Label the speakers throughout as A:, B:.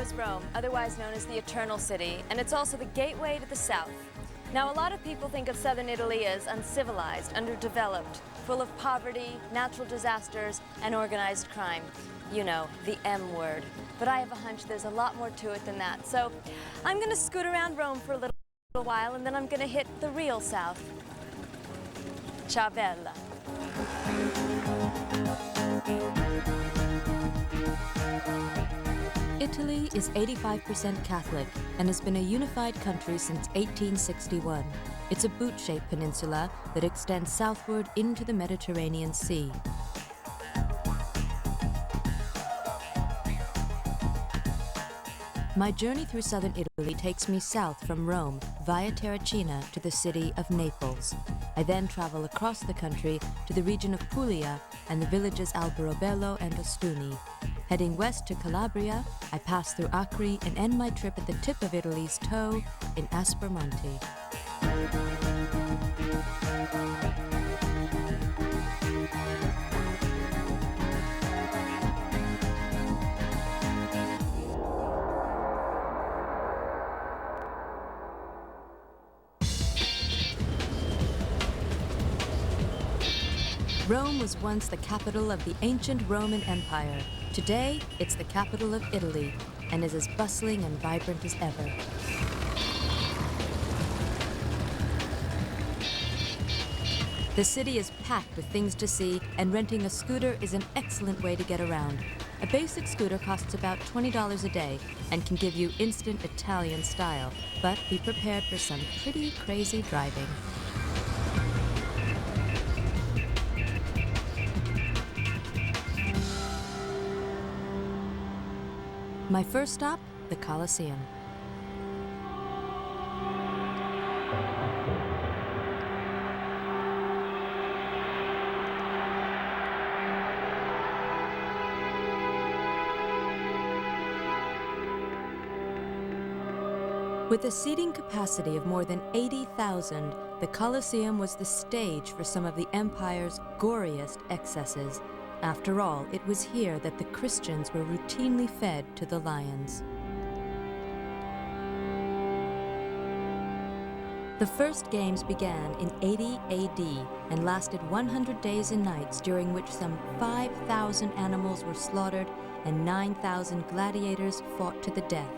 A: is Rome, otherwise known as the Eternal City, and it's also the gateway to the south. Now, a lot of people think of southern Italy as uncivilized, underdeveloped, full of poverty, natural disasters, and organized crime. You know, the M word. But I have a hunch there's a lot more to it than that. So I'm gonna scoot around Rome for a little while, and then I'm gonna hit the real south. Ciao bella. Italy is 85% Catholic and has been a unified country since 1861. It's a boot-shaped peninsula that extends southward into the Mediterranean Sea. My journey through southern Italy takes me south from Rome via Terracina to the city of Naples. I then travel across the country to the region of Puglia and the villages Alberobello and Ostuni. Heading west to Calabria, I pass through Acre and end my trip at the tip of Italy's toe in Aspromonte. Rome was once the capital of the ancient Roman Empire. Today, it's the capital of Italy and is as bustling and vibrant as ever. The city is packed with things to see, and renting a scooter is an excellent way to get around. A basic scooter costs about $20 a day and can give you instant Italian style, but be prepared for some pretty crazy driving. My first stop, the Colosseum. With a seating capacity of more than 80,000, the Colosseum was the stage for some of the empire's goriest excesses. After all, it was here that the Christians were routinely fed to the lions. The first games began in 80 AD and lasted 100 days and nights, during which some 5,000 animals were slaughtered and 9,000 gladiators fought to the death.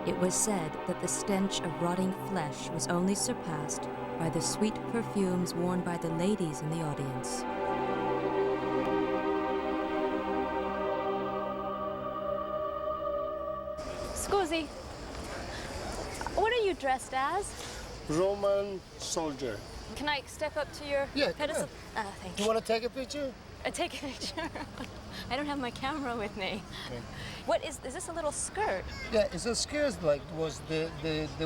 A: It was said that the stench of rotting flesh was only surpassed by the sweet perfumes worn by the ladies in the audience. Scusi, what are you dressed as?
B: Roman soldier.
A: Can I step up to your pedestal? Thank you.
B: You want to take a picture?
A: Take a picture? I don't have my camera with me. Okay. What is this a little skirt?
B: Yeah, it's a skirt, like was the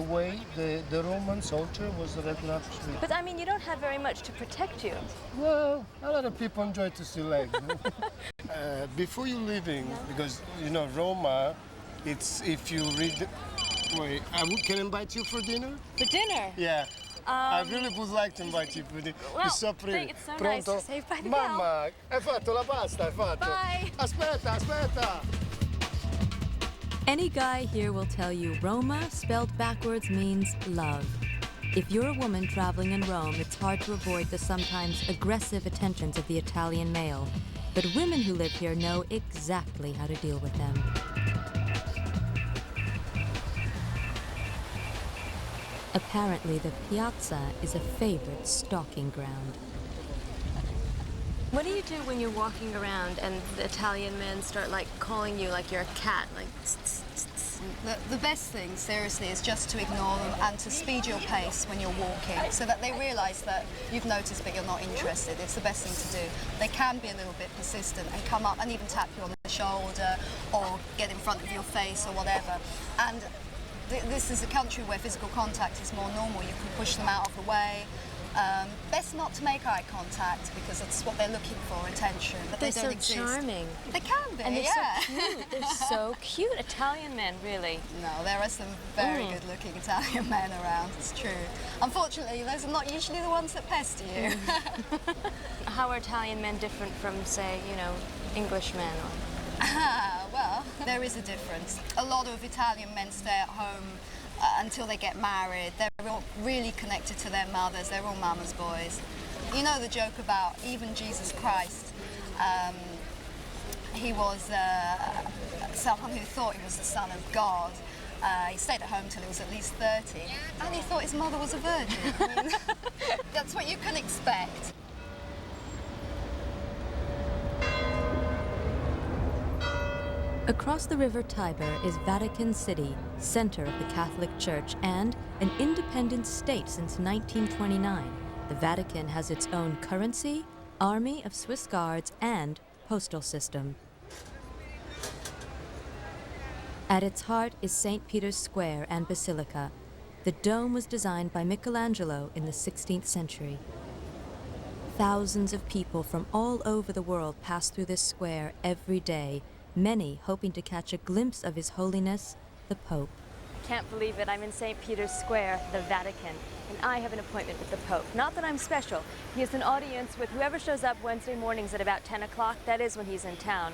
B: way the Roman soldier was the regular street.
A: But I mean, you don't have very much to protect you.
B: Well, a lot of people enjoy to see legs. Before you leaving, because you know Roma, it's if you read. Wait, can I invite you for dinner?
A: For dinner?
B: Yeah. I really would like to invite you for dinner.
A: Well,
B: it's so pretty.
A: It's so
B: Pronto?
A: nice to save by the
B: Mamma, hai fatto la pasta, hai fatto.
A: Bye.
B: Aspetta.
A: Any guy here will tell you Roma, spelled backwards, means love. If you're a woman traveling in Rome, it's hard to avoid the sometimes aggressive attentions of the Italian male. But women who live here know exactly how to deal with them. Apparently, the piazza is a favorite stalking ground. What do you do when you're walking around and the Italian men start like calling you like you're a cat, like tss, tss, tss?
C: The best thing, seriously, is just to ignore them and to speed your pace when you're walking so that they realise that you've noticed but you're not interested. It's the best thing to do. They can be a little bit persistent and come up and even tap you on the shoulder or get in front of your face or whatever. And this is a country where physical contact is more normal. You can push them out of the way. Best not to make eye contact because that's what they're looking for, attention. But
A: they're
C: they don't exist.
A: Charming.
C: They can be,
A: and they're
C: yeah.
A: so cute. They're so cute. Italian men, really.
C: No, there are some very good-looking Italian men around. It's true. Unfortunately, those are not usually the ones that pester you.
A: How are Italian men different from, say, you know, English men?
C: Well, Well, there is a difference. A lot of Italian men stay at home until they get married. They're all really connected to their mothers. They're all mama's boys. You know the joke about even Jesus Christ. He was someone who thought he was the son of God. He stayed at home till he was at least 30, and he thought his mother was a virgin. I mean, that's what you can expect.
A: Across the river Tiber is Vatican City, center of the Catholic Church and an independent state since 1929. The Vatican has its own currency, army of Swiss guards, and postal system. At its heart is St. Peter's Square and Basilica. The dome was designed by Michelangelo in the 16th century. Thousands of people from all over the world pass through this square every day, many hoping to catch a glimpse of His Holiness, the Pope. I can't believe it. I'm in St. Peter's Square, the Vatican, and I have an appointment with the Pope. Not that I'm special. He has an audience with whoever shows up Wednesday mornings at about 10 o'clock. That is when he's in town.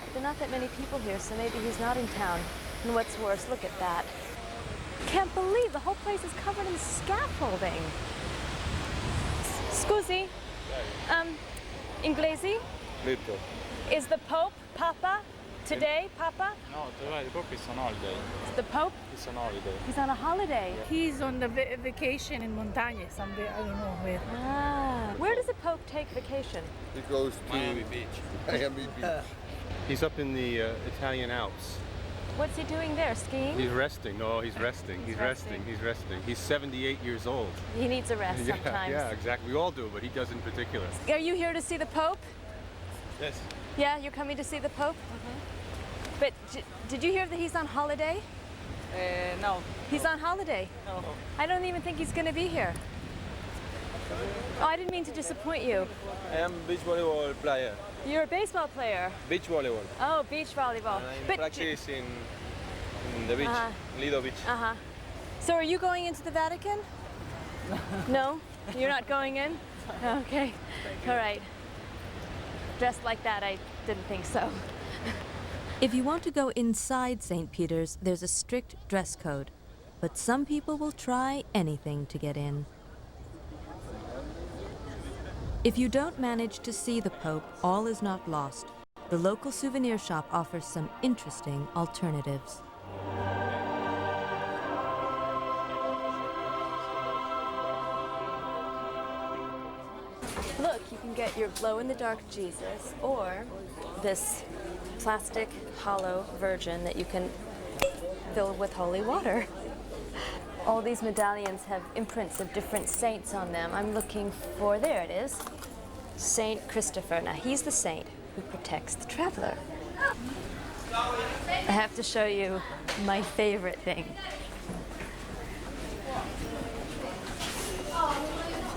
A: But there are not that many people here, so maybe he's not in town. And what's worse, look at that. Can't believe the whole place is covered in scaffolding. Scusi, inglesi?
D: Little.
A: Is the Pope Papa today, Papa?
D: No, the Pope is on holiday.
A: The Pope?
D: He's on holiday.
A: He's on a holiday.
E: He's on the vacation in Montagne, somewhere, I don't know where.
A: Ah, where does the Pope take vacation?
F: He goes to
D: Miami Beach.
F: Miami Beach.
G: He's up in the Italian Alps.
A: What's he doing there, skiing?
G: He's resting. No, he's resting. He's resting. He's resting. He's 78 years old.
A: He needs a rest sometimes.
G: Yeah, exactly. We all do, but he does in particular.
A: Are you here to see the Pope?
G: Yes.
A: Yeah, you're coming to see the Pope? But did you hear that he's on holiday?
E: No.
A: He's on holiday?
E: No.
A: I don't even think he's going to be here. Oh, I didn't mean to disappoint you.
D: I am beach volleyball player.
A: You're a baseball player.
D: Beach volleyball.
A: Oh, beach volleyball.
D: And I practice in the beach, Lido Beach.
A: Uh-huh. So are you going into the Vatican? No? You're not going in? Okay. All right. Dressed like that, I didn't think so. If you want to go inside St. Peter's, there's a strict dress code. But some people will try anything to get in. If you don't manage to see the Pope, all is not lost. The local souvenir shop offers some interesting alternatives. Look, you can get your glow-in-the-dark Jesus or this plastic hollow virgin that you can fill with holy water. All these medallions have imprints of different saints on them. I'm looking for, there it is, Saint Christopher. Now he's the saint who protects the traveler. I have to show you my favorite thing.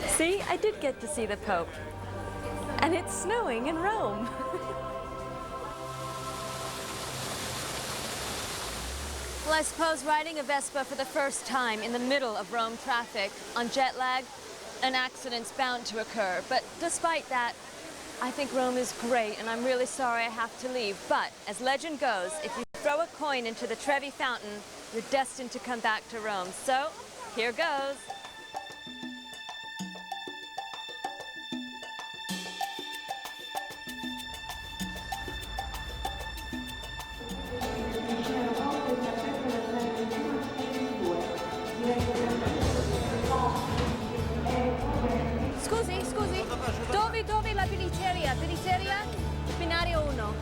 A: See, I did get to see the Pope. And it's snowing in Rome. Well, I suppose riding a Vespa for the first time in the middle of Rome traffic on jet lag, an accident's bound to occur. But despite that, I think Rome is great, and I'm really sorry I have to leave. But as legend goes, if you throw a coin into the Trevi Fountain, you're destined to come back to Rome. So, here goes. Scusi, dove la billetteria? Billetteria? Binario 1.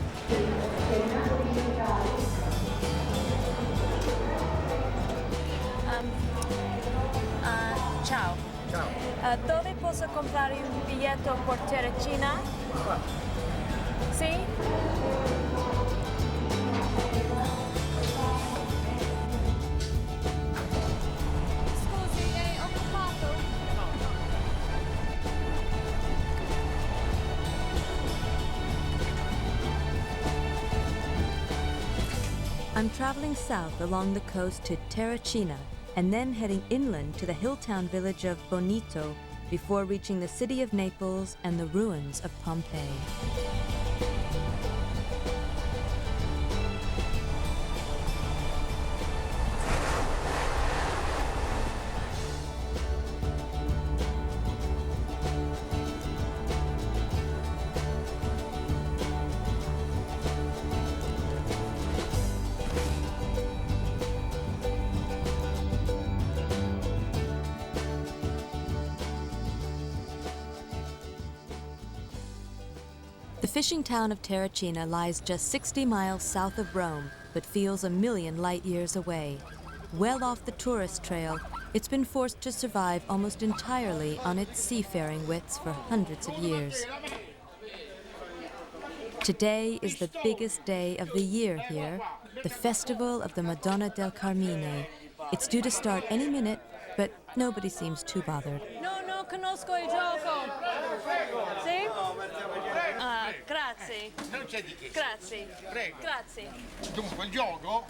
A: Ciao. Ciao. Dove posso comprare un biglietto per Terracina? Qua. Sì? Scusi, è occupato? I'm traveling south along the coast to Terracina and then heading inland to the hill town village of Bonito before reaching the city of Naples and the ruins of Pompeii. The fishing town of Terracina lies just 60 miles south of Rome, but feels a million light years away. Well off the tourist trail, it's been forced to survive almost entirely on its seafaring wits for hundreds of years. Today is the biggest day of the year here, the Festival of the Madonna del Carmine. It's due to start any minute, but nobody seems too bothered. No, conosco il gioco. Sì? Ah, grazie.
F: Non c'è di che.
A: Grazie.
F: Prego.
A: Grazie.
F: Dunque, il gioco,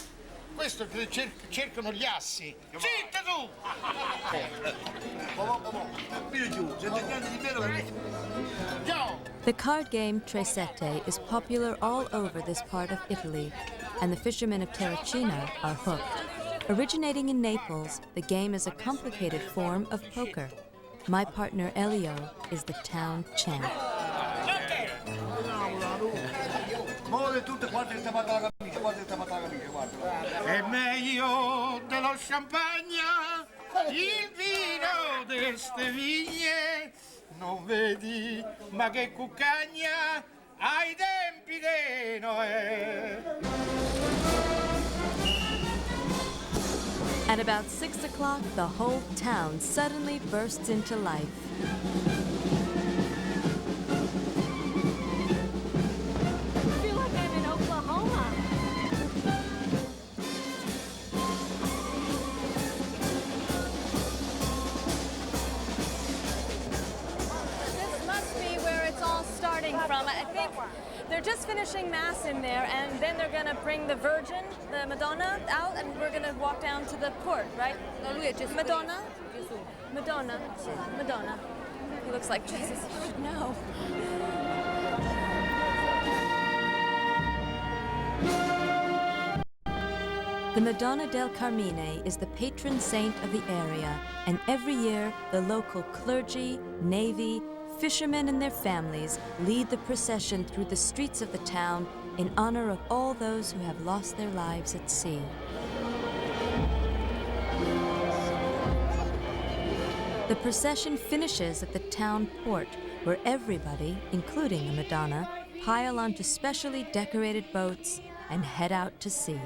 F: questo che cercano gli assi. Zitta tu!
A: The card game Tresette is popular all over this part of Italy, and the fishermen of Terracina are hooked. Originating in Naples, the game is a complicated form of poker. My partner Elio is the town champ.
F: È meglio dello champagne, il vino d'este vigne. Non vedi, ma che cuccagna ai tempi di Noè.
A: At about 6 o'clock, the whole town suddenly bursts into life. I feel like I'm in Oklahoma. This must be where it's all starting from. I think they're just finishing Mass in there, and then they're going to bring the Virgin, the Madonna, out, and we're going to walk down to the port, right? No, lui è Gesù. Madonna? Gesù. Madonna. Madonna. He looks like Jesus. You should know. The Madonna del Carmine is the patron saint of the area, and every year the local clergy, navy, fishermen and their families lead the procession through the streets of the town in honor of all those who have lost their lives at sea. The procession finishes at the town port, where everybody, including the Madonna, pile onto specially decorated boats and head out to sea.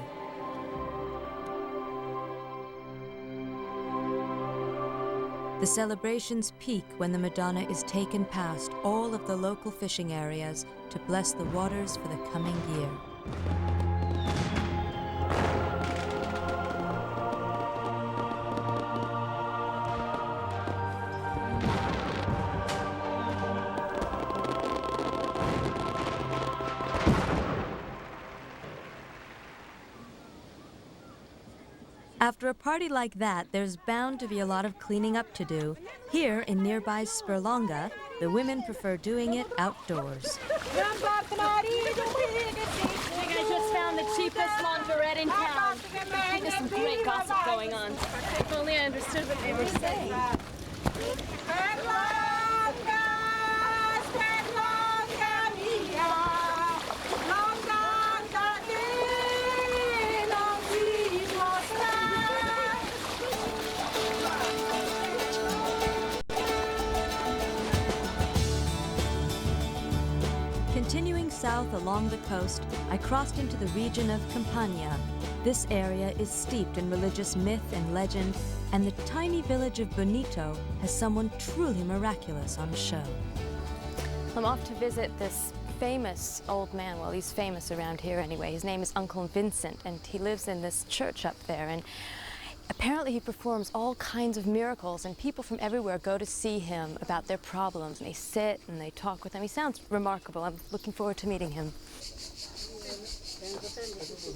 A: The celebrations peak when the Madonna is taken past all of the local fishing areas to bless the waters for the coming year. After a party like that, there's bound to be a lot of cleaning up to do. Here in nearby Sperlonga, the women prefer doing it outdoors.
H: I just found the cheapest laundrette in town. There's some great gossip going on. If only I understood what they were saying.
A: Continuing south along the coast, I crossed into the region of Campania. This area is steeped in religious myth and legend, and the tiny village of Bonito has someone truly miraculous on show. I'm off to visit this famous old man. Well, he's famous around here anyway. His name is Uncle Vincent, and he lives in this church up there. And apparently he performs all kinds of miracles, and people from everywhere go to see him about their problems, and they sit and they talk with him. He sounds remarkable. I'm looking forward to meeting him.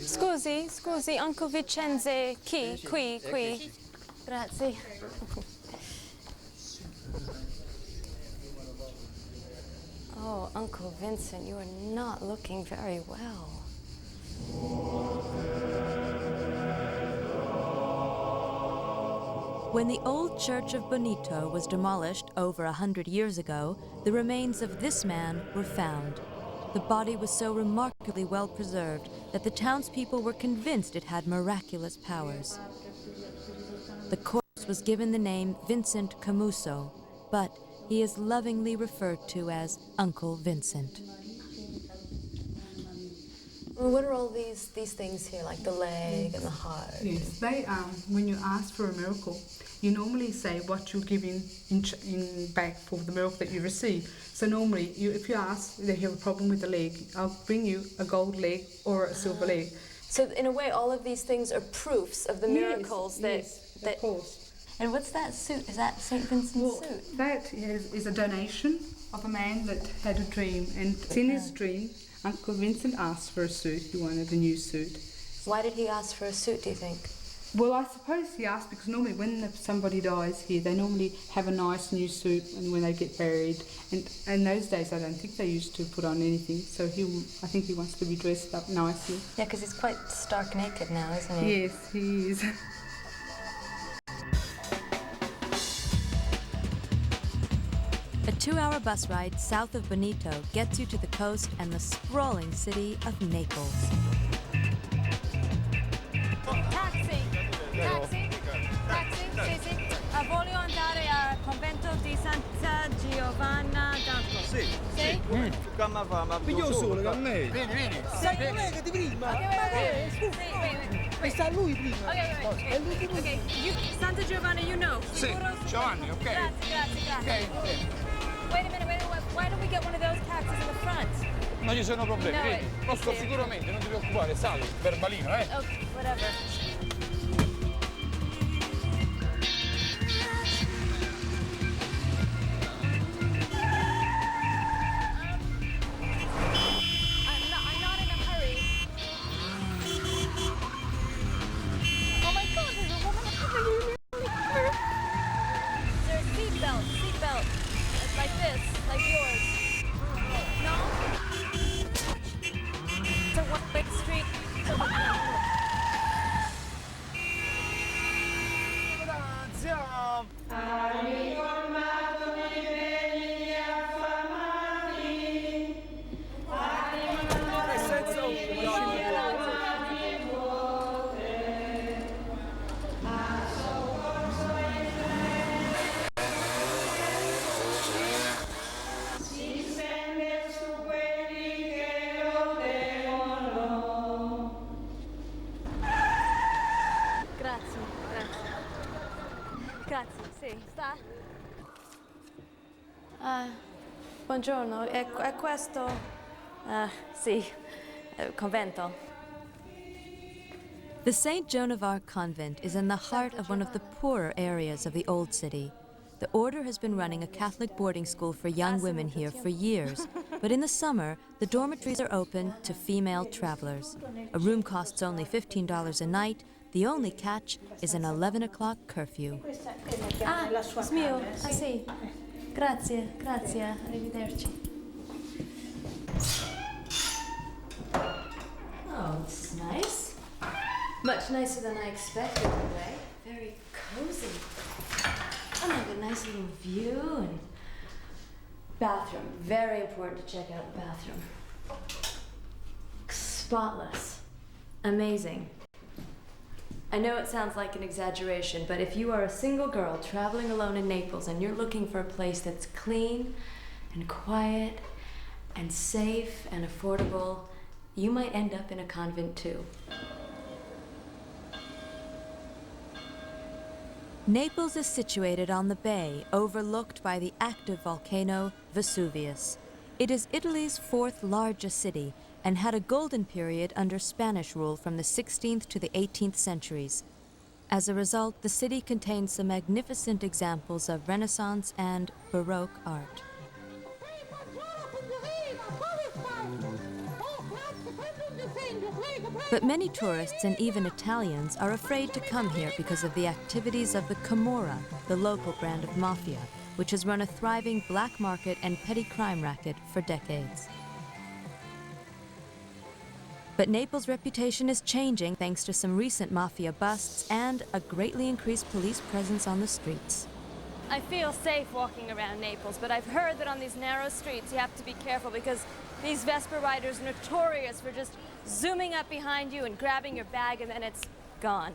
A: Scusi, Uncle Vincenzo, qui. Grazie. Oh, Uncle Vincent, you are not looking very well. When the old church of Bonito was demolished over 100 years ago, the remains of this man were found. The body was so remarkably well preserved that the townspeople were convinced it had miraculous powers. The corpse was given the name Vincent Camuso, but he is lovingly referred to as Uncle Vincent. Well, what are all these things here, like the leg and the heart?
I: Yes, they when you ask for a miracle, you normally say what you're giving in back for the miracle that you receive. So normally, if you ask, they have a problem with the leg, I'll bring you a gold leg or a silver leg.
A: So in a way, all of these things are proofs of the miracles
I: yes,
A: that.
I: of course.
A: And what's that suit? Is that St. Vincent's suit?
I: That is a donation of a man that had a dream, and in his dream, Uncle Vincent asked for a suit. He wanted a new suit.
A: Why did he ask for a suit, do you think?
I: Well, I suppose he asked because normally when somebody dies here, they normally have a nice new suit and when they get buried. And in those days, I don't think they used to put on anything. So I think he wants to be dressed up nicely.
A: Yeah, because he's quite stark naked now, isn't he?
I: Yes, he is.
A: A 2-hour bus ride south of Bonito gets you to the coast and the sprawling city of Naples. Taxi! Taxi! Taxi! Sì, sì. Voglio andare al convento di Santa Giovanna d'Arco.
D: Sì.
A: Sì?
D: Come va? Ma
F: Piglio solo con me.
D: Vieni.
F: Sei collega di prima.
A: Wait.
F: Sta lui prima.
A: Okay. Santa Giovanna, you know.
F: Sì, Giovanni, ok.
A: Grazie.
F: Ok.
A: Wait a minute. Why don't we get one of those taxis in the front?
F: Non ci sono problemi,
A: No,
F: vedi? Posso sicuramente, non ti preoccupare, sali, verbalino, eh?
A: Okay, whatever. I'm not in a hurry. Oh my God, there's a woman coming. Is there a seatbelt? Like this, like yours. No? It's a one-way street. Grazie, sì, sta? Buongiorno, è questo? Sì, convento. The St. Joan of Arc convent is in the heart of one of the poorer areas of the Old City. The order has been running a Catholic boarding school for young women here for years, but in the summer, the dormitories are open to female travelers. A room costs only $15 a night. The only catch is an 11 o'clock curfew. Mio. Sì. Grazie. Arrivederci. Oh, this is nice. Much nicer than I expected today. Very cozy. Oh, I have a nice little view and bathroom. Very important to check out the bathroom. Spotless. Amazing. I know it sounds like an exaggeration, but if you are a single girl traveling alone in Naples and you're looking for a place that's clean and quiet and safe and affordable, you might end up in a convent too. Naples is situated on the bay, overlooked by the active volcano Vesuvius. It is Italy's 4th largest city and had a golden period under Spanish rule from the 16th to the 18th centuries. As a result, the city contains some magnificent examples of Renaissance and Baroque art. But many tourists and even Italians are afraid to come here because of the activities of the Camorra, the local brand of mafia, which has run a thriving black market and petty crime racket for decades. But Naples' reputation is changing thanks to some recent mafia busts and a greatly increased police presence on the streets. I feel safe walking around Naples, but I've heard that on these narrow streets you have to be careful because these Vespa riders are notorious for just zooming up behind you and grabbing your bag and then it's gone.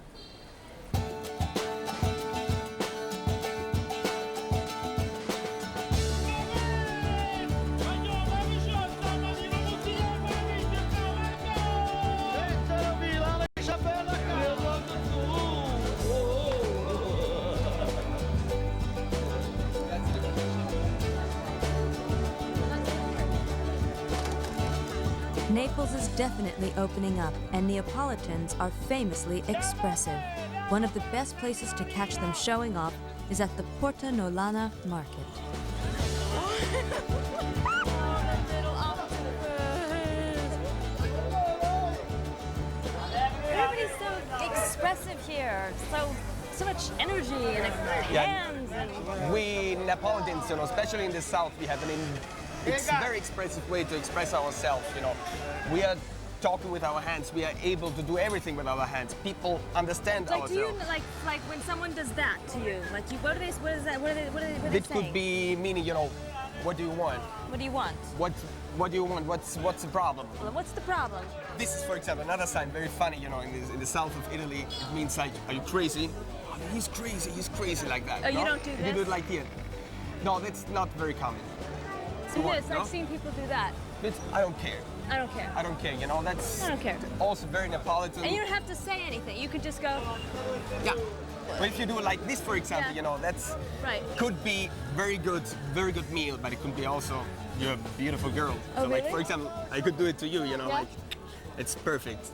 A: Naples is definitely opening up, and Neapolitans are famously expressive. One of the best places to catch them showing off is at the Porta Nolana market. Everybody's so expressive here, so much energy and hands. And
J: We Neapolitans, especially in the south, we have it's a very expressive way to express ourselves. We are talking with our hands. We are able to do everything with our hands. People understand
A: like,
J: ourselves.
A: do you like when someone does that to you? Like, what is that? What are they
J: It
A: saying?
J: could be meaning, what do you want?
A: What do you want?
J: What do you want? What's the problem?
A: Well, what's the problem?
J: This is, for example, another sign, very funny. In the south of Italy, it means like, are you crazy? Oh, he's crazy like that.
A: Oh, you don't do
J: You
A: this?
J: do it like this. No, that's not very common.
A: So
J: What,
A: it's like seeing people do that.
J: But I don't care.
A: I don't care.
J: I don't care. That's
A: I don't care.
J: also very Neapolitan.
A: And you don't have to say anything. You can just go.
J: Yeah. But if you do it like this, for example,
A: Yeah.
J: that's
A: Right.
J: could be very good meal, but it could be also you're a beautiful girl.
A: Oh,
J: so like
A: really?
J: for example, I could do it to you,
A: Yeah.
J: like it's perfect.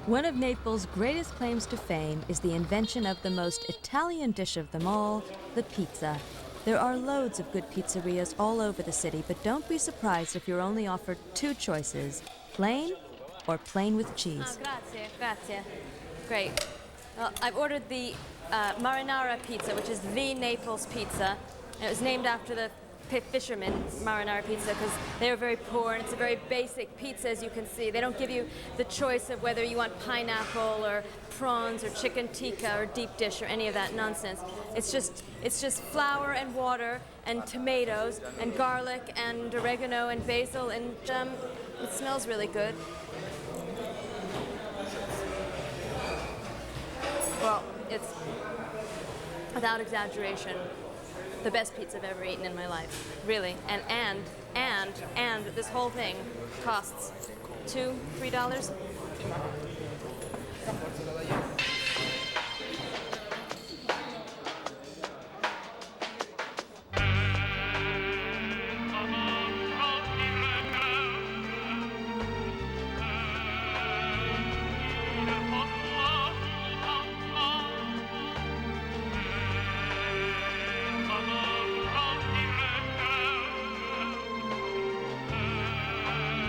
A: One of Naples' greatest claims to fame is the invention of the most Italian dish of them all, the pizza. There are loads of good pizzerias all over the city, but don't be surprised if you're only offered two choices, plain or plain with cheese. Grazie. Great. Well, I've ordered the marinara pizza, which is the Naples pizza. And it was named after the fishermen, marinara pizza, because they were very poor, and it's a very basic pizza, as you can see. They don't give you the choice of whether you want pineapple or prawns or chicken tikka or deep dish or any of that nonsense. It's just flour and water and tomatoes and garlic and oregano and basil, and it smells really good. Well, it's, without exaggeration, the best pizza I've ever eaten in my life, really. And this whole thing costs $2-3.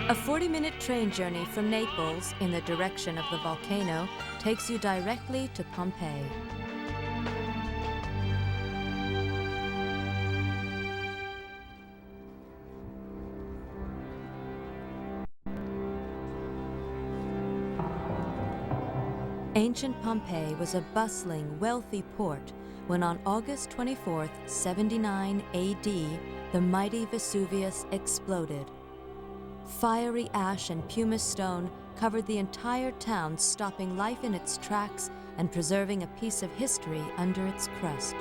A: A 40-minute train journey from Naples in the direction of the volcano takes you directly to Pompeii. Ancient Pompeii was a bustling, wealthy port when on August 24th, 79 AD, the mighty Vesuvius exploded. Fiery ash and pumice stone covered the entire town, stopping life in its tracks and preserving a piece of history under its crust.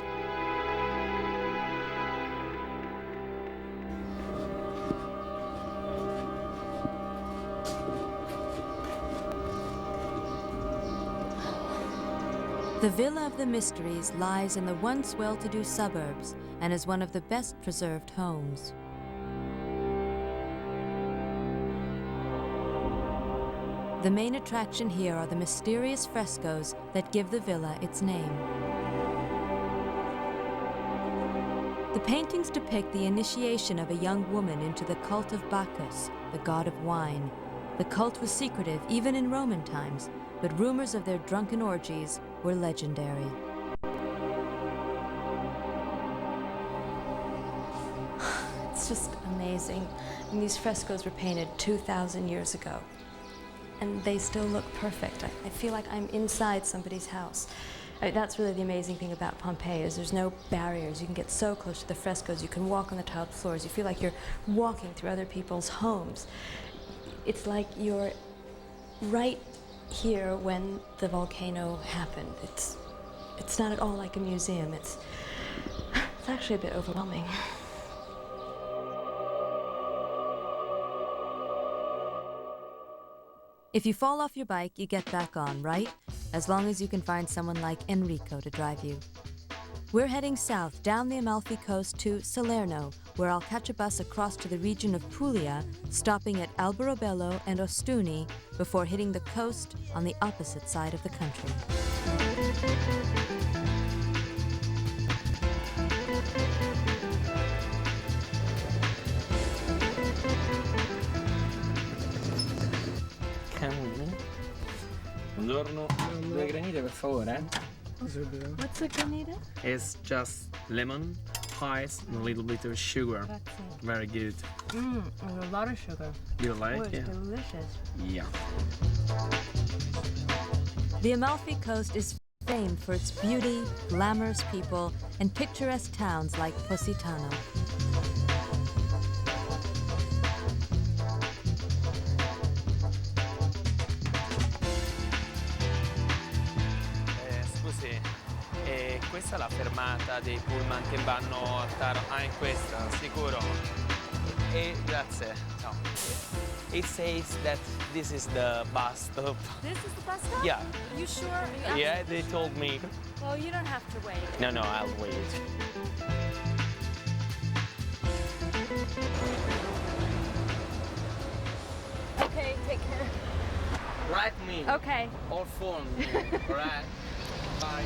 A: The Villa of the Mysteries lies in the once well-to-do suburbs and is one of the best preserved homes. The main attraction here are the mysterious frescoes that give the villa its name. The paintings depict the initiation of a young woman into the cult of Bacchus, the god of wine. The cult was secretive even in Roman times, but rumors of their drunken orgies were legendary. It's just amazing. And these frescoes were painted 2,000 years ago. And they still look perfect. I feel like I'm inside somebody's house. That's really the amazing thing about Pompeii is there's no barriers. You can get so close to the frescoes. You can walk on the tiled floors. You feel like you're walking through other people's homes. It's like you're right here when the volcano happened. It's not at all like a museum. It's actually a bit overwhelming. If you fall off your bike, you get back on, right? As long as you can find someone like Enrico to drive you. We're heading south down the Amalfi Coast to Salerno, where I'll catch a bus across to the region of Puglia, stopping at Alberobello and Ostuni before hitting the coast on the opposite side of the country.
D: Buongiorno.
J: Due granite per favore.
A: What's a granita?
J: It's just lemon, ice, and a little bit of sugar. Very good.
A: A lot of sugar.
J: You like it?
A: Delicious.
J: Yeah.
A: The Amalfi Coast is famed for its beauty, glamorous people, and picturesque towns like Positano.
D: Scusi, questa è la fermata dei pullman che vanno a Taranto? Ah, in questa, sicuro. Grazie. Ciao. It says that this is the bus stop.
A: This is the bus stop?
D: Yeah.
A: You sure?
D: Yeah, they told me.
A: Well, you don't have to wait.
D: No, I'll wait.
A: Okay, take care.
J: Write me.
A: Okay.
J: Or phone me. Alright. Bye.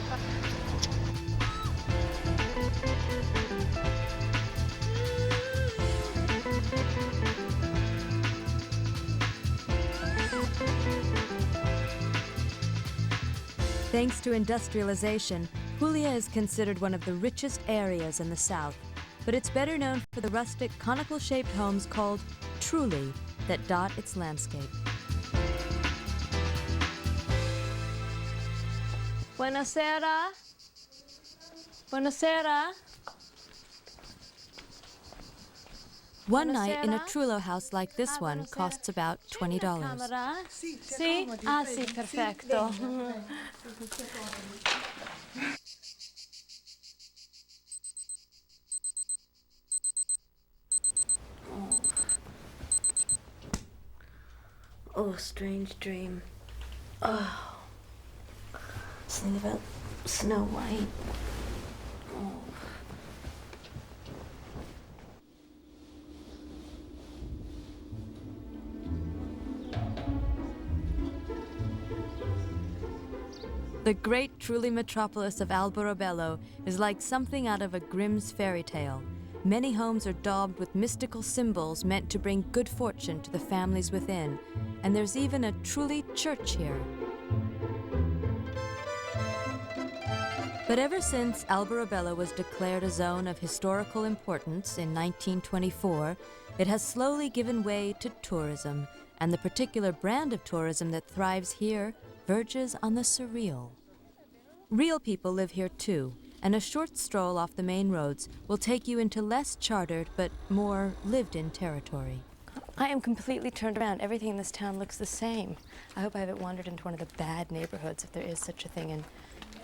A: Thanks to industrialization, Puglia is considered one of the richest areas in the south, but it's better known for the rustic, conical-shaped homes called trulli that dot its landscape. Buonasera. Buonasera. One night in a trullo house like this one costs about $20.
H: Sì? Ah sì, perfetto.
A: Oh, strange dream. Oh. Something about Snow White. Oh. The great Trulli metropolis of Alberobello is like something out of a Grimm's fairy tale. Many homes are daubed with mystical symbols meant to bring good fortune to the families within, and there's even a Trulli church here. But ever since Alberobello was declared a zone of historical importance in 1924, it has slowly given way to tourism, and the particular brand of tourism that thrives here verges on the surreal. Real people live here too, and a short stroll off the main roads will take you into less chartered but more lived-in territory. I am completely turned around. Everything in this town looks the same. I hope I haven't wandered into one of the bad neighborhoods, if there is such a thing in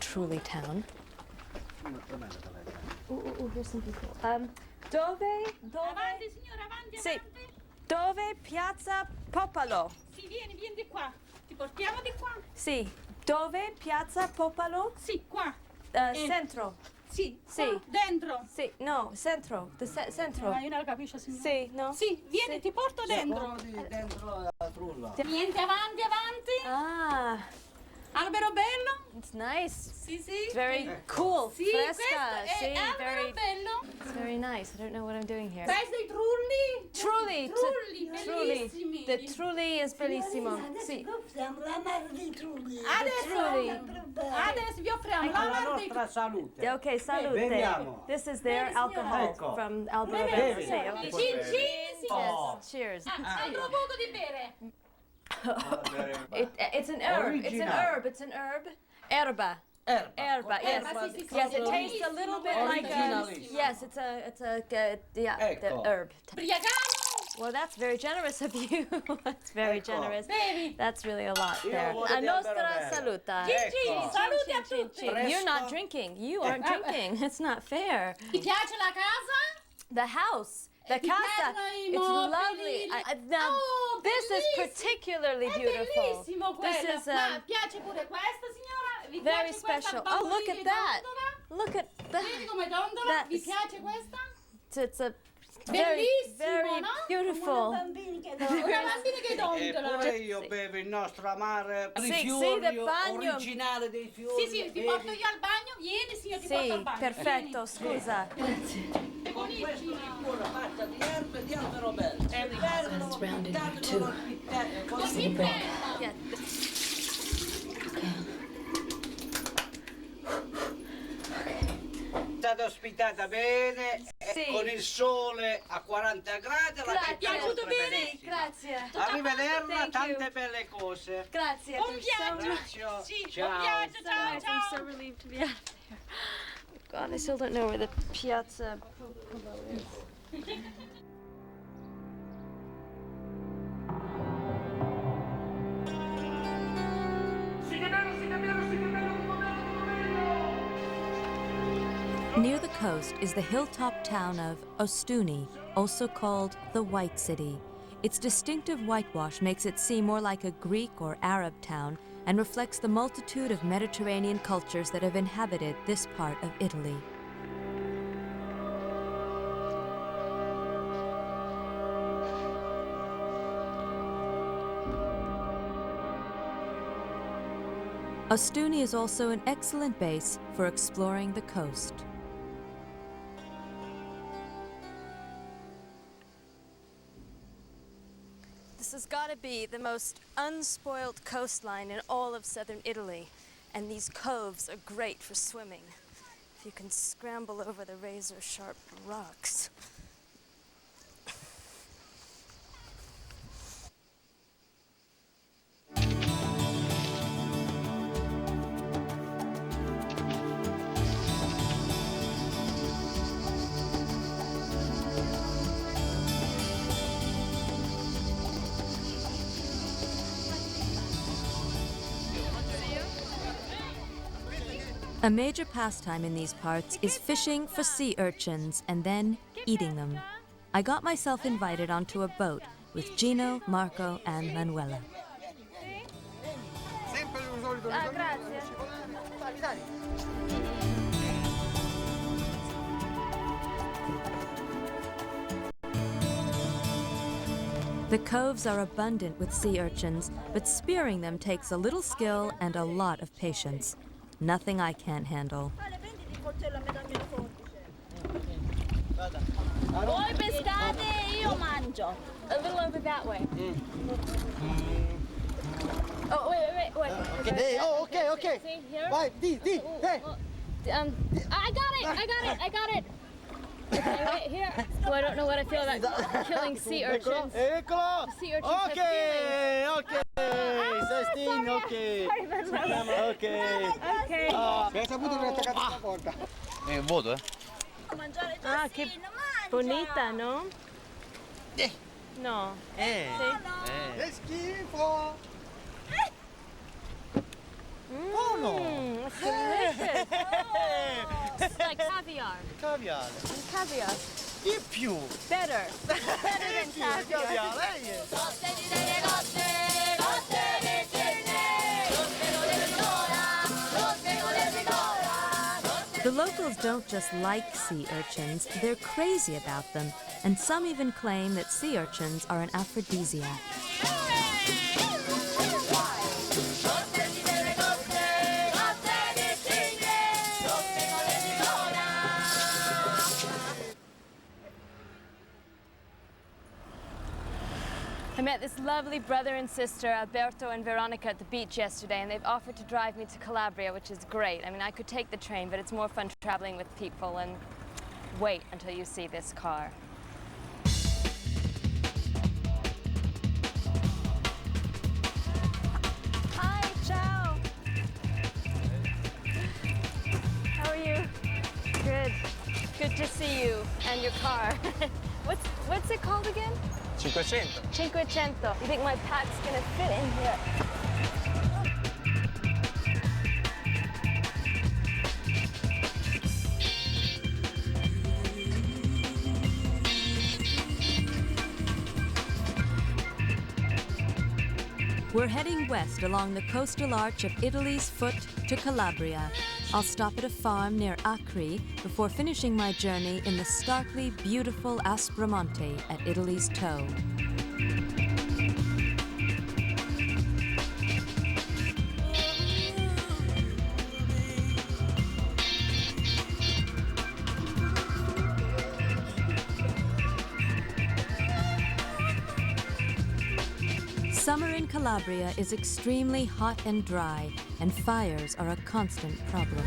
A: Trulli town. Here's some people. Dove?
E: Avanti signora, avanti,
A: Sì.
E: avanti.
A: Dove Piazza Popolo?
E: Sì, vieni di qua. Ti portiamo di qua.
A: Sì. Dove Piazza Popolo?
E: Sì, qua.
A: Centro.
E: Sì,
A: Sì.
E: qua, dentro.
A: Sì, no, centro. Centro.
E: Io non lo capisco, signora.
A: Sì, no?
E: Sì, vieni,
A: Sì.
E: ti porto dentro.
F: Dentro la trulla.
E: Niente, avanti, avanti.
A: Ah,
E: Albero bello.
A: it's nice.
E: Sì, sì.
A: It's very cool,
E: Sì,
A: fresca.
E: questo
A: Sì,
E: è albero
A: very,
E: bello.
A: it's very nice. I don't know what I'm doing here.
E: Sai dei trulli?
A: Trulli.
E: Trulli,
A: Trulli.
E: bellissimi.
A: The Trulli is bellissimo. Sì.
E: Adesso vi offriamo la
F: La
E: mare dei
F: nostra salute.
A: Okay, salute.
F: Beviamo.
A: This is their alcohol
F: Ecco.
A: from Alberobello.
F: Bevi.
A: Sì, okay.
E: Cin, signora.
F: Oh.
A: Cheers.
E: Altro poco di bere.
A: It's an herb. It's an herb. It's an herb. Erba. Erba. Yes.
E: sì, sì,
A: Yes.
E: sì,
A: It tastes a little bit like a.
F: Originalissimo.
A: Yes. It's a yeah.
F: Ecco.
A: The herb.
E: Briagamo.
A: Well, that's very generous of you. That's very
F: Ecco.
A: generous.
E: Bevi.
A: That's really a lot
F: Io
A: there.
F: voglio
A: A
F: di
A: nostra
F: Alberobello.
A: saluta.
E: Gigi, saluti a tutti.
A: You're not
F: Presto.
A: drinking. You aren't drinking. It's not fair.
E: Ti piace la casa?
A: The house. The
E: Ti
A: casa.
E: piacciono i
A: It's
E: mobili?
A: lovely. Now,
E: Oh,
A: this is
E: bellissimo.
A: particularly
E: È
A: beautiful.
E: bellissimo quello.
A: This is
E: Ma piace pure questa, signora? Vi
A: very
E: piace questa
A: special. Oh, look
E: bambini
A: at that.
E: gondola?
A: Look at that.
E: Vedi come dondola? Vi piace questa?
A: It's a very,
E: Bellissimo,
A: very
E: no?
A: beautiful.
E: Una bambina che dondola.
K: Pure io bevo il nostro amare
A: Sì,
K: rifiori
A: del bagno.
K: originale dei fiori.
E: Sì, ti porto io al bagno. Vieni, signor, ti porto
A: Sì,
E: al bagno.
A: perfetto, scusa.
K: È pure fatta di erbe e di albero bello. È bello,
E: Così bella.
A: Yeah.
K: State ospitata bene,
A: Sì.
K: con il sole a 40 gradi. La città
A: Piaciuto
K: nostra
A: bene?
K: bellissima.
A: Grazie.
K: Arrivederla,
A: Thank
K: tante
A: you.
K: belle cose.
A: Grazie.
E: Buon viaggio. Sì, buon viaggio, ciao,
A: I'm
E: ciao.
A: so relieved to be out of here. God, I still don't know where the Piazza Popolo is. Near the coast is the hilltop town of Ostuni, also called the White City. Its distinctive whitewash makes it seem more like a Greek or Arab town and reflects the multitude of Mediterranean cultures that have inhabited this part of Italy. Ostuni is also an excellent base for exploring the coast. This has got to be the most unspoiled coastline in all of southern Italy, and these coves are great for swimming, if you can scramble over the razor-sharp rocks. A major pastime in these parts is fishing for sea urchins and then eating them. I got myself invited onto a boat with Gino, Marco, and Manuela. The coves are abundant with sea urchins, but spearing them takes a little skill and a lot of patience. Nothing I can't handle.
H: Voi pescate, io mangio. A little over that way. Oh, wait.
F: Hey, okay.
H: See, here?
F: Vai, di, hey.
H: I got it. Okay, wait, here. Oh, I don't know what I feel about killing sea urchins.
F: Eccolo.
H: Sea urchins have feelings.
F: Ok. Sestini, ok.
H: Okay.
F: Hai saputo che è attaccato alla porta?
D: Voto, eh?
A: Ah, che bonita, no? No.
F: Che schifo.
A: It's delicious. It's like caviar.
F: Caviale.
A: Caviar.
F: Di più.
A: Better than caviar. The locals don't just like sea urchins, they're crazy about them, and some even claim that sea urchins are an aphrodisiac. I met this lovely brother and sister, Alberto and Veronica, at the beach yesterday, and they've offered to drive me to Calabria, which is great. I mean, I could take the train, but it's more fun traveling with people, and wait until you see this car. Hi, ciao. How are you? Good. Good to see you and your car. What's it called again?
D: 500.
A: 500. You think my pack's gonna fit in here? We're heading west along the coastal arch of Italy's foot to Calabria. I'll stop at a farm near Acri before finishing my journey in the starkly beautiful Aspromonte at Italy's toe. Summer in Calabria is extremely hot and dry, and fires are a constant problem.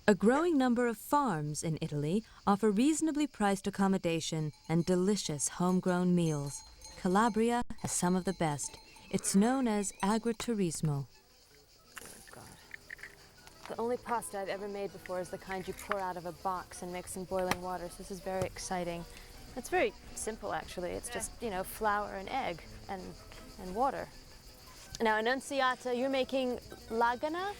A: A growing number of farms in Italy offer reasonably priced accommodation and delicious homegrown meals. Calabria has some of the best. It's known as agriturismo. Oh, God. The only pasta I've ever made before is the kind you pour out of a box and mix in boiling water, so this is very exciting. It's very simple, actually. It's just, you know, flour and egg and water. Now, Annunziata, you're making lagana?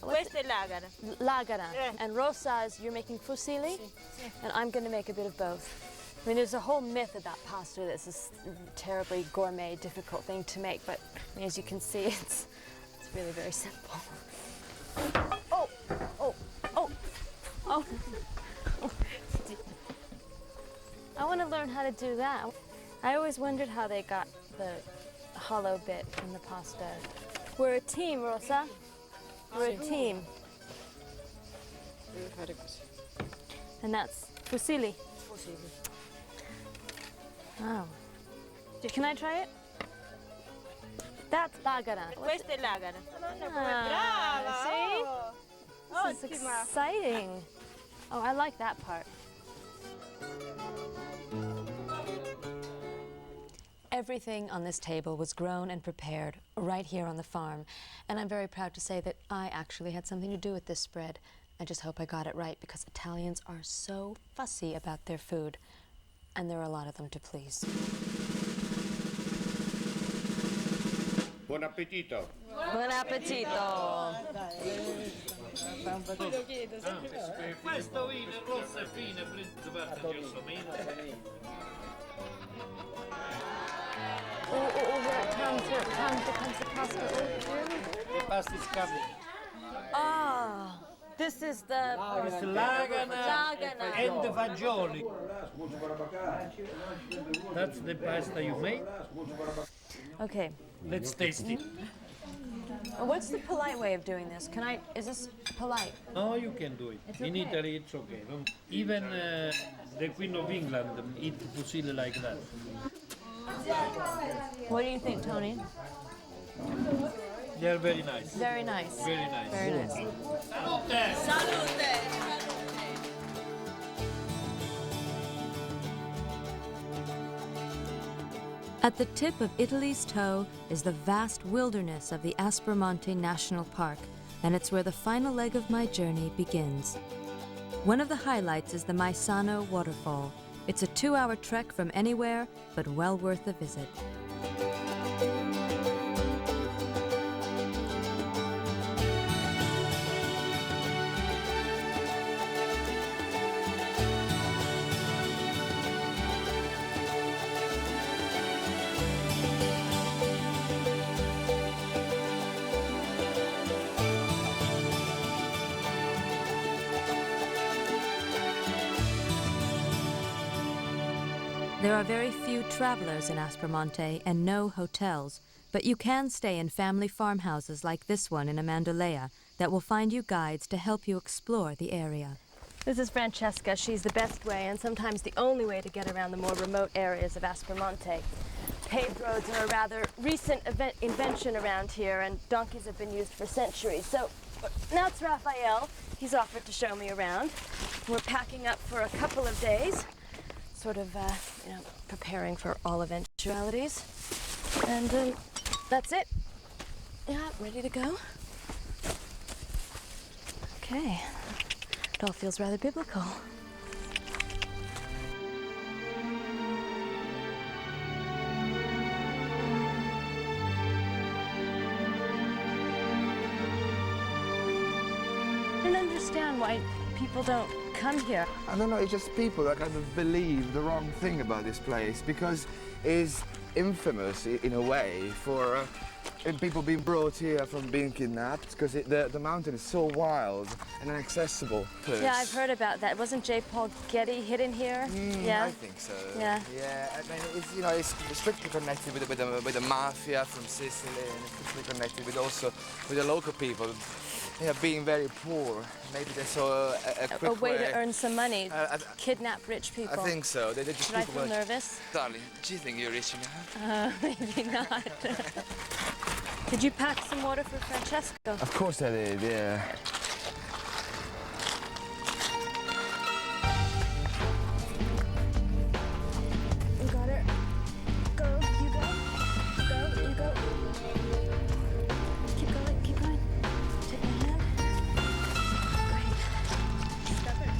L: Questa è l'agara.
A: Lagana. And Rosa's, you're making fusilli? And I'm going to make a bit of both. I mean, there's a whole myth about pasta. This is a terribly gourmet, difficult thing to make, but I mean, as you can see, it's really very simple. Oh, oh, oh, oh. I want to learn how to do that. I always wondered how they got the hollow bit in the pasta. We're a team, Rosa. We're a team. And that's fusilli. Oh. Can I try it? That's lagana.
L: Questa è l'agara.
A: Brava! See?
L: Oh,
A: this is exciting. Oh, I like that part. Everything on this table was grown and prepared right here on the farm. And I'm very proud to say that I actually had something to do with this spread. I just hope I got it right, because Italians are so fussy about their food. And there are a lot of them to please.
M: Buon appetito!
A: Buon appetito!
K: Questo vino è rosso e fine, prezzo parte di ossamento.
A: Oh, here it comes, here comes the pasta.
F: The pasta is coming.
A: Ah, this is the
F: Lagana and the fagioli. That's the pasta you made.
A: Okay.
F: Let's taste it.
A: What's the polite way of doing this? Is this polite?
F: No, you can do it.
A: It's
F: In
A: okay.
F: Italy, it's okay. Even the Queen of England eat fusilli like that.
A: What do you think, Tony?
F: They are very nice.
A: Very nice.
F: Very nice.
A: Very nice.
L: Salute!
A: At the tip of Italy's toe is the vast wilderness of the Aspromonte National Park, and it's where the final leg of my journey begins. One of the highlights is the Maisano waterfall. It's a 2-hour trek from anywhere, but well worth a visit. There are very few travelers in Aspromonte and no hotels, but you can stay in family farmhouses like this one in Amandolea that will find you guides to help you explore the area. This is Francesca. She's the best way and sometimes the only way to get around the more remote areas of Aspromonte. Paved roads are a rather recent invention around here, and donkeys have been used for centuries. So now it's Raphael. He's offered to show me around. We're packing up for a couple of days, sort of, preparing for all eventualities. And that's it. Yeah, ready to go. Okay. It all feels rather biblical. reason why people don't come here?
N: I don't know, it's just people that kind of believe the wrong thing about this place because it's infamous in a way for people being brought here from being kidnapped because the mountain is so wild and inaccessible.
A: Yeah, I've heard about that. Wasn't J. Paul Getty hidden here? Yeah,
N: I think so.
A: Yeah.
N: Yeah, I mean, it's, you know, it's strictly connected with the mafia from Sicily, and it's strictly connected with the local people. Yeah, being very poor. Maybe they saw a quick
A: way to earn some money. Kidnap rich people.
N: I think so. They just
A: Should I feel nervous?
N: Darling, do you think you're rich enough?
A: Maybe not. Did you pack some water for Francesco?
N: Of course I did, yeah.
A: You got it. Go, you go. Go, you go. Keep going, keep going. Take my hand. Great. Stubborn.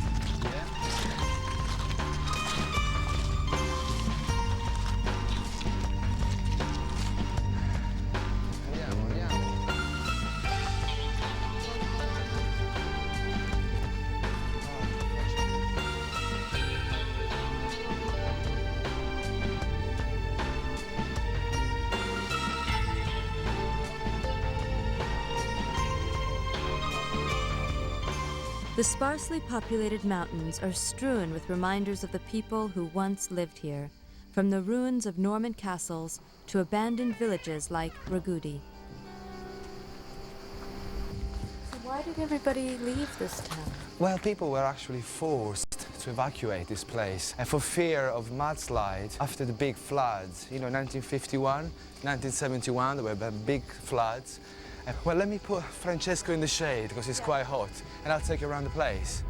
A: The sparsely populated mountains are strewn with reminders of the people who once lived here, from the ruins of Norman castles to abandoned villages like Ragudi. So why did everybody leave this town?
N: Well, people were actually forced to evacuate this place for fear of mudslides after the big floods. You know, 1951, 1971, there were big floods. Well, let me put Francesco in the shade because it's quite hot, and I'll take you around the place.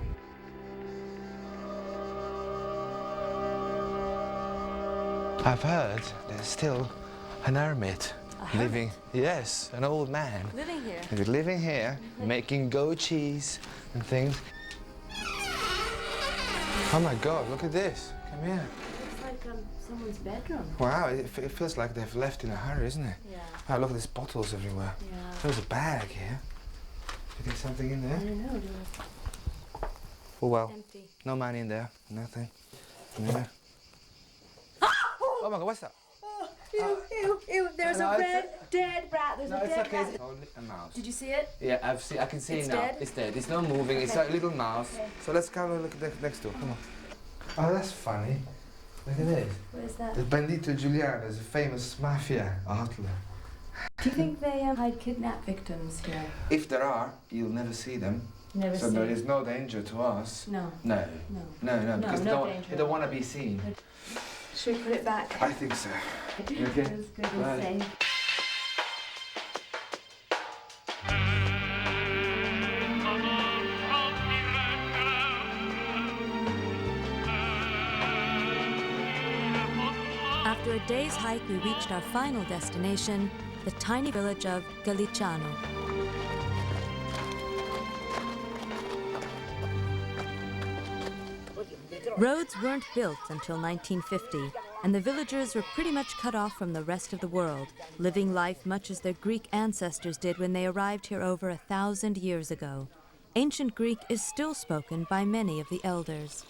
N: I've heard there's still an hermit living. Yes, an old man.
A: Living here?
N: He's living here, making goat cheese and things. Oh my God, look at this. Come here.
A: Looks like someone's bedroom.
N: Wow, it feels like they've left in a hurry, isn't it?
A: Yeah.
N: Oh, look at these bottles everywhere.
A: Yeah.
N: There's a bag here. Do you think something in there?
A: I don't know,
N: Oh, well.
A: Empty.
N: No money in there. Nothing. Yeah. Oh my God, what's that?
A: Ew, ew, ew. There's
N: No,
A: a red, dead rat. There's a dead rat.
N: It's only a mouse.
A: Did you see it?
N: Yeah, I can see
A: It's
N: it now.
A: dead?
N: It's dead. It's not moving. It's a little mouse.
A: Okay.
N: So let's come and look next door. Come on. Oh, that's funny. Look at this.
A: What is that?
N: The Bandito Giuliano is a famous mafia outlet.
A: Do you think they hide kidnap victims here?
N: If there are, you'll never see them.
A: Never
N: so
A: see
N: there
A: them.
N: is no danger to us.
A: No.
N: No.
A: No.
N: No, because
A: no danger.
N: they don't want to be seen.
A: Should we put it back?
N: I think so. You okay?
A: That's good and
N: Right.
A: safe. After a day's hike, we reached our final destination, the tiny village of Galiciano. Roads weren't built until 1950, and the villagers were pretty much cut off from the rest of the world, living life much as their Greek ancestors did when they arrived here over 1,000 years ago. Ancient Greek is still spoken by many of the elders.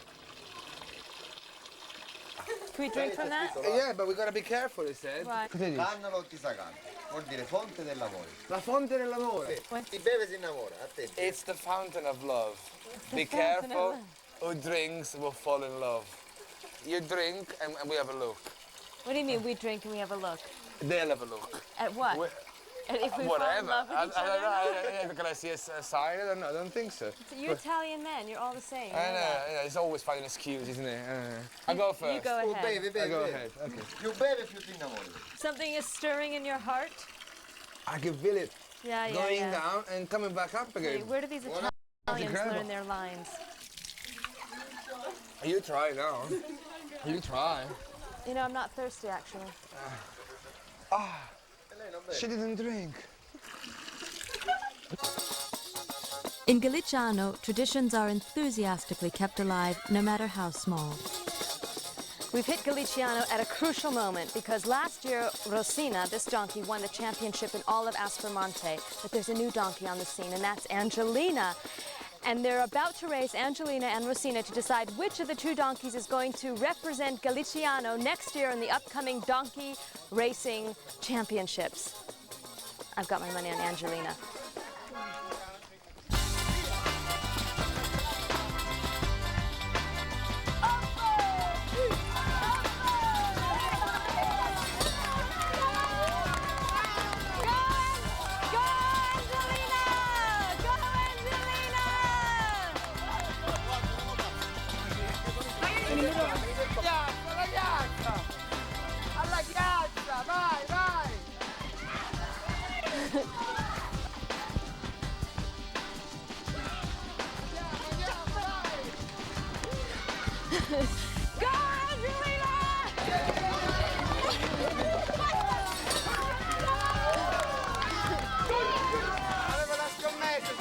A: Can we drink from that?
N: Yeah, but we gotta be careful, he said.
A: Why?
O: Cannolo Tisacano, vuol dire fonte dell'amore.
N: La fonte dell'amore.
O: Chi beve si innamora, attenti.
N: It's the fountain of love. Be
A: fountain of
N: careful,
A: love.
N: who drinks will fall in love. You drink and we have a look.
A: What do you mean we drink and we have a look?
N: They'll have a look.
A: At what? And if we
N: Whatever.
A: fall in love with each
N: I don't
A: other?
N: know. Can I see a sign? I don't think so.
A: So you're Italian men, you're all the same.
N: I know, it's always finding an excuse, isn't it? I go first.
A: You go ahead.
O: Bevi,
N: I go
O: bevi.
N: ahead, okay.
O: Più bevi più ti innamori.
A: Something is stirring in your heart?
N: I can feel it
A: Yeah,
N: going down and coming back up again.
A: Where do these Italians learn their lines?
N: You try now. You try.
A: You know, I'm not thirsty, actually.
N: She didn't drink.
A: In Galiciano, traditions are enthusiastically kept alive, no matter how small. We've hit Galiciano at a crucial moment because last year, Rosina, this donkey, won the championship in all of Aspromonte. But there's a new donkey on the scene, and that's Angelina. And they're about to race Angelina and Rosina to decide which of the two donkeys is going to represent Galiciano next year in the upcoming Donkey Racing Championships. I've got my money on Angelina.
P: Alla ghiaccia, vai, vai!
A: Go, Angelina!
P: Avevo la scommessa!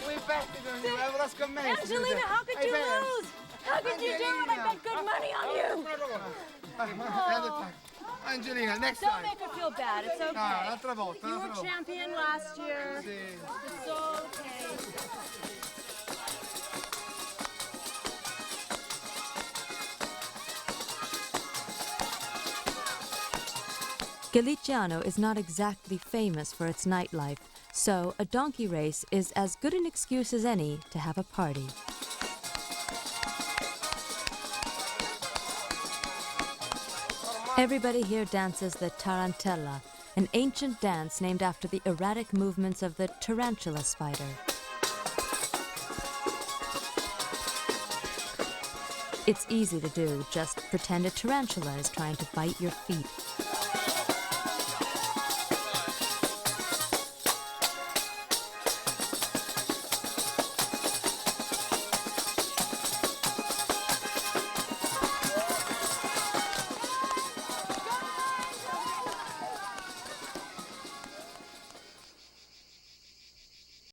P: We betted on you, avevo la scommessa!
A: Angelina, how could you lose? How could you do it? I bet good money on you!
P: Angelina, next
A: Don't
P: time!
A: make her feel bad, it's okay.
P: No, l'altra volta,
A: You
P: l'altra
A: were
P: volta.
A: champion last year.
P: Sì.
A: It's okay. Galiciano is not exactly famous for its nightlife, so a donkey race is as good an excuse as any to have a party. Everybody here dances the tarantella, an ancient dance named after the erratic movements of the tarantula spider. It's easy to do, just pretend a tarantula is trying to bite your feet.